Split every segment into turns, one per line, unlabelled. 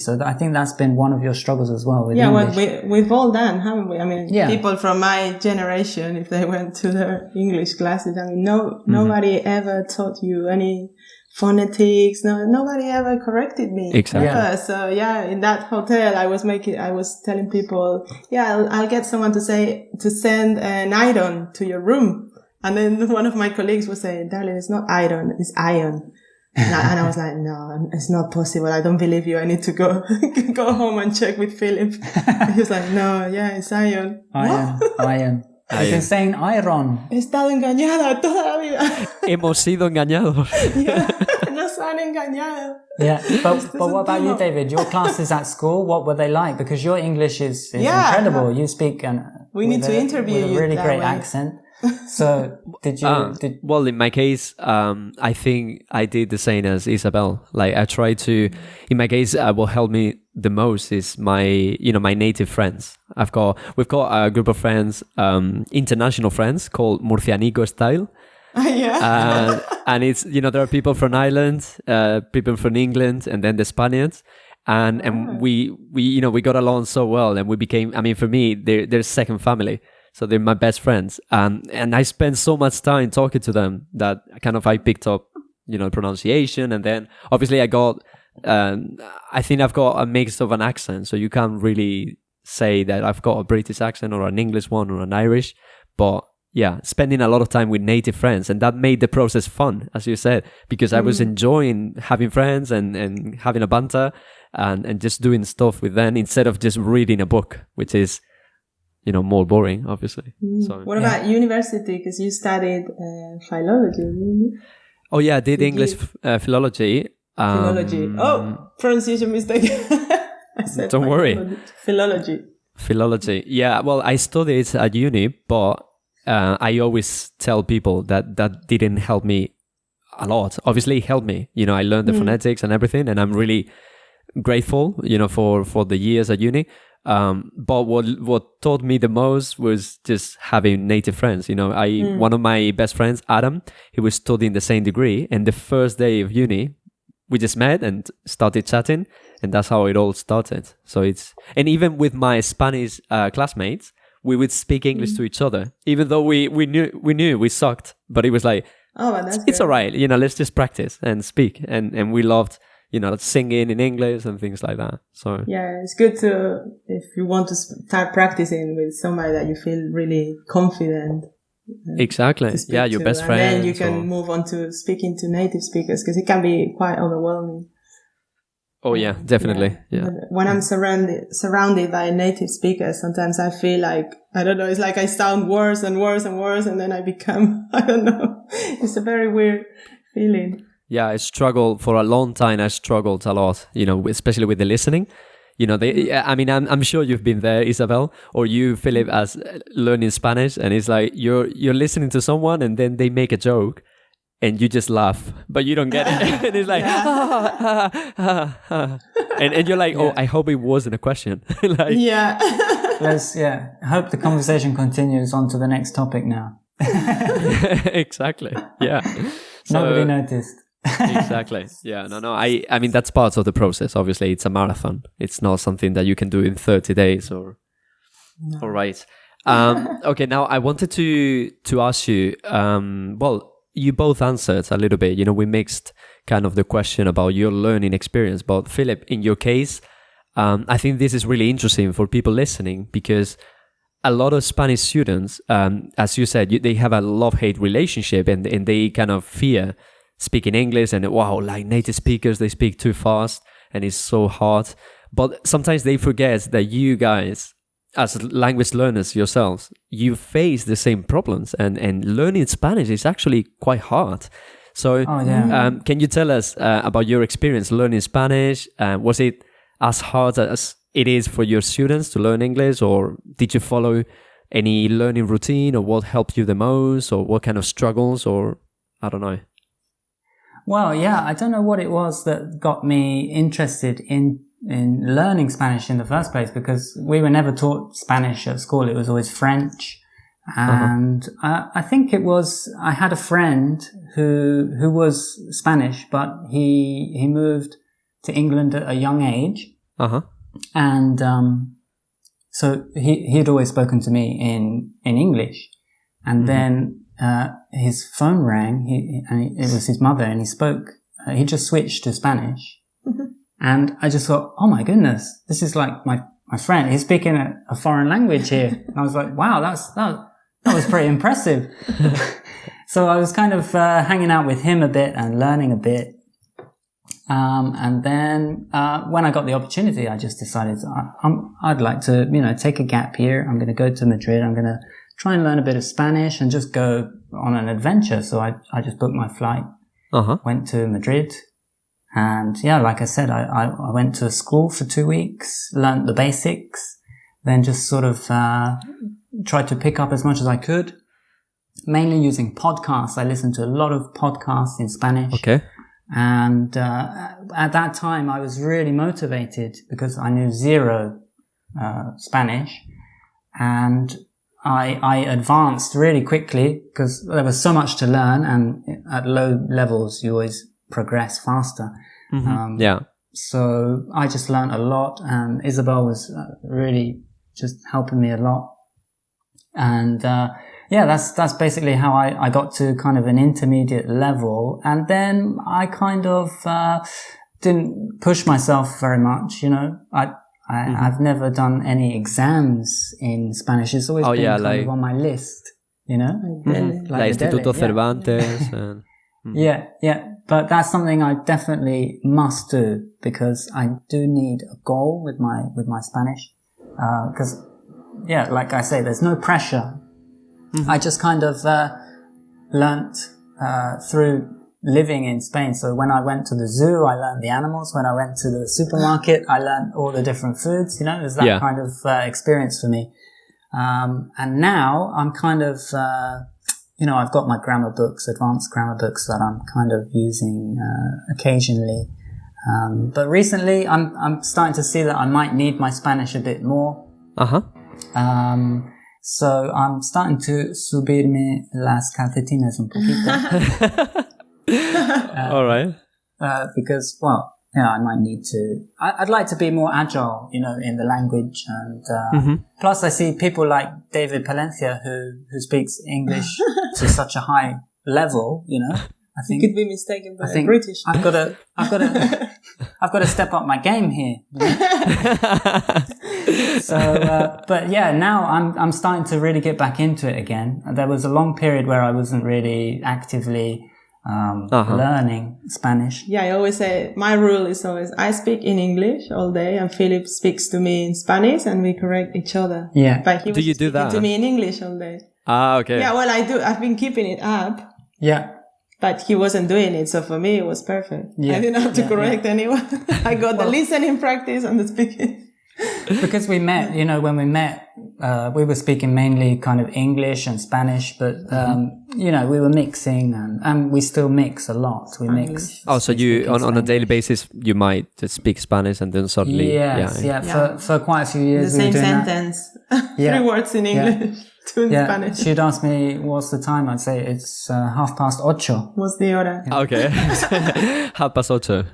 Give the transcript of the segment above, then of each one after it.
So I think that's been one of your struggles as well with
English.
English.
We've all done, haven't we? I mean, people from my generation, if they went to their English classes, I mean, nobody ever taught you any phonetics. Nobody ever corrected me.
Exactly.
Ever. So in that hotel, I was telling people, I'll get someone to send an iron to your room. And then one of my colleagues was saying, darling, it's not iron, it's iron. And I was like, no, it's not possible. I don't believe you. I need to go home and check with Philip. He was like, no, it's iron.
Iron. You've been saying iron.
He estado engañada toda la vida.
Hemos sido engañados.
Nos han engañado.
Yeah, but what about you, David? Your classes at school, what were they like? Because your English is incredible. You speak
we need to interview
with
you
a really great
way.
accent. So
well, in my case, I think I did the same as Isabel. Like I try to, in my case, what helped me the most is my native friends. We've got a group of friends, international friends called Murcianico style. And it's, there are people from Ireland, people from England, and then the Spaniards. And we got along so well, and we became, for me, they're second family. So they're my best friends. And I spent so much time talking to them that I picked up, pronunciation. And then obviously I think I've got a mix of an accent. So you can't really say that I've got a British accent or an English one or an Irish. But spending a lot of time with native friends. And that made the process fun, as you said, because I was enjoying having friends and having a banter and just doing stuff with them instead of just reading a book, which is, more boring, obviously. So,
what about university? Because you studied philology, didn't you?
Oh, yeah, I did English philology.
Philology. Pronunciation mistake. I said
don't worry.
Philology.
Yeah, well, I studied at uni, but I always tell people that didn't help me a lot. Obviously, it helped me. I learned the phonetics and everything, and I'm really grateful, for the years at uni. But what taught me the most was just having native friends. One of my best friends, Adam, he was studying the same degree, and the first day of uni, we just met and started chatting, and that's how it all started. So and even with my Spanish classmates, we would speak English to each other, even though we knew we sucked, but it was like, it's all right, let's just practice and speak, and we loved singing in English and things like that. So
it's good if you want to start practicing with somebody that you feel really confident.
Exactly. Yeah, your best friend.
And then you can move on to speaking to native speakers, because it can be quite overwhelming.
Oh yeah, definitely. Yeah.
When I'm surrounded by native speakers, sometimes I feel like, I don't know, it's like I sound worse and worse and worse, and then I become, I don't know. It's a very weird feeling.
Yeah, I struggled for a long time. I struggled a lot, especially with the listening. I'm sure you've been there, Isabel, or you, Philip, as learning Spanish, and it's like you're listening to someone and then they make a joke and you just laugh, but you don't get it. And it's like, and you're like, I hope it wasn't a question. Like,
I hope the conversation continues on to the next topic now.
Exactly. Yeah.
Nobody noticed.
Exactly. Yeah. No. I mean, that's part of the process. Obviously, it's a marathon. It's not something that you can do in 30 days or. No. All right. Okay. Now I wanted to ask you. Well, you both answered a little bit. We mixed kind of the question about your learning experience. But Philip, in your case, I think this is really interesting for people listening, because a lot of Spanish students, as you said, they have a love-hate relationship, and they kind of fear speaking English, and like native speakers, they speak too fast and it's so hard. But sometimes they forget that you guys, as language learners yourselves, you face the same problems, and learning Spanish is actually quite hard. So can you tell us about your experience learning Spanish? Was it as hard as it is for your students to learn English, or did you follow any learning routine, or what helped you the most, or what kind of struggles, or I don't know?
Well, I don't know what it was that got me interested in learning Spanish in the first place, because we were never taught Spanish at school. It was always French. And I think it was, I had a friend who was Spanish, but he moved to England at a young age. And so he'd always spoken to me in English. And then his phone rang, it was his mother, and he just switched to Spanish. And I just thought, oh my goodness, this is like my friend. He's speaking a foreign language here. And I was like, wow, that was pretty impressive. So I was kind of hanging out with him a bit and learning a bit. And then when I got the opportunity, I just decided I'd like to, take a gap year. I'm going to go to Madrid. I'm going to try and learn a bit of Spanish and just go on an adventure. So I just booked my flight, went to Madrid. And yeah, like I said, I went to a school for 2 weeks, learned the basics, then just sort of tried to pick up as much as I could, mainly using podcasts. I listened to a lot of podcasts in Spanish.
Okay.
And at that time, I was really motivated because I knew zero Spanish. And I advanced really quickly because there was so much to learn. And at low levels, you always progress faster. So I just learned a lot, and Isabel was really just helping me a lot. And that's basically how I got to kind of an intermediate level. And then I kind of didn't push myself very much, I've never done any exams in Spanish. It's always been kind of on my list,
Like Instituto Cervantes. And,
Yeah. But that's something I definitely must do because I do need a goal with my Spanish. Because, like I say, there's no pressure. I just kind of learnt through living in Spain. So when I went to the zoo, I learned the animals. When I went to the supermarket, I learned all the different foods. There's that kind of experience for me. And now I'm kind of... I've got my grammar books, advanced grammar books that I'm kind of using occasionally. But recently, I'm starting to see that I might need my Spanish a bit more. So I'm starting to subirme las calcetines un poquito.
All right.
Because, I might need to... I'd like to be more agile, in the language. And plus, I see people like David Palencia who speaks English to such a high level, I think
he could be mistaken by a British.
I've got to step up my game here. So, but yeah, now I'm starting to really get back into it again. There was a long period where I wasn't really actively learning Spanish.
Yeah, I always say my rule is always I speak in English all day and Philip speaks to me in Spanish and we correct each other.
Yeah.
But he was
do you do
speaking
that?
to me in English all day.
Okay.
Yeah, well, I do. I've been keeping it up.
Yeah.
But he wasn't doing it, so for me it was perfect. Yeah. I didn't have to correct anyone. I got the listening practice and the speaking.
Because we met, when we met, we were speaking mainly kind of English and Spanish, but, we were mixing and we still mix a lot. We mix.
Oh, so you, on a daily basis, you might just speak Spanish and then suddenly.
Yes, for quite a few years.
The same sentence. 3 words in English, 2 in Spanish.
She'd ask me, what's the time? I'd say it's 8:30.
What's the hora?
Okay. 8:08.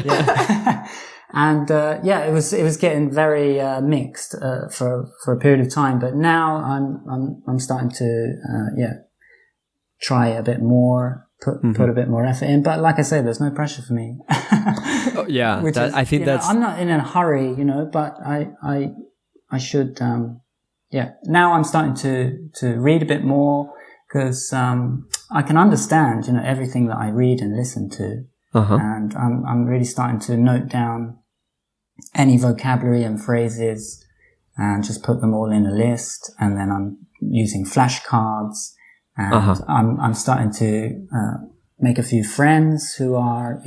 Yeah. And it was getting very mixed for a period of time, but now I'm starting to try a bit more, put a bit more effort in. But like I say, there's no pressure for me.
I think that's.
I'm not in a hurry, but I should. Now I'm starting to read a bit more because I can understand everything that I read and listen to, and I'm really starting to note down any vocabulary and phrases and just put them all in a list. And then I'm using flashcards and I'm starting to make a few friends who are,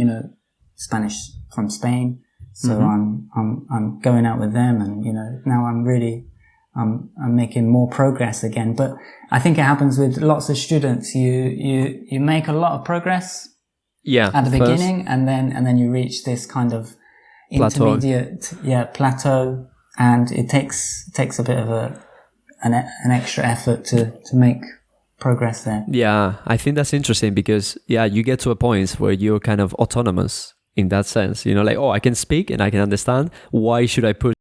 Spanish from Spain. So I'm going out with them and, now I'm making more progress again. But I think it happens with lots of students. You make a lot of progress at the beginning and then you reach this kind of intermediate plateau, and it takes a bit of an extra effort to make progress there.
Yeah, I think that's interesting because you get to a point where you're kind of autonomous in that sense, like, oh, I can speak and I can understand. Why should I put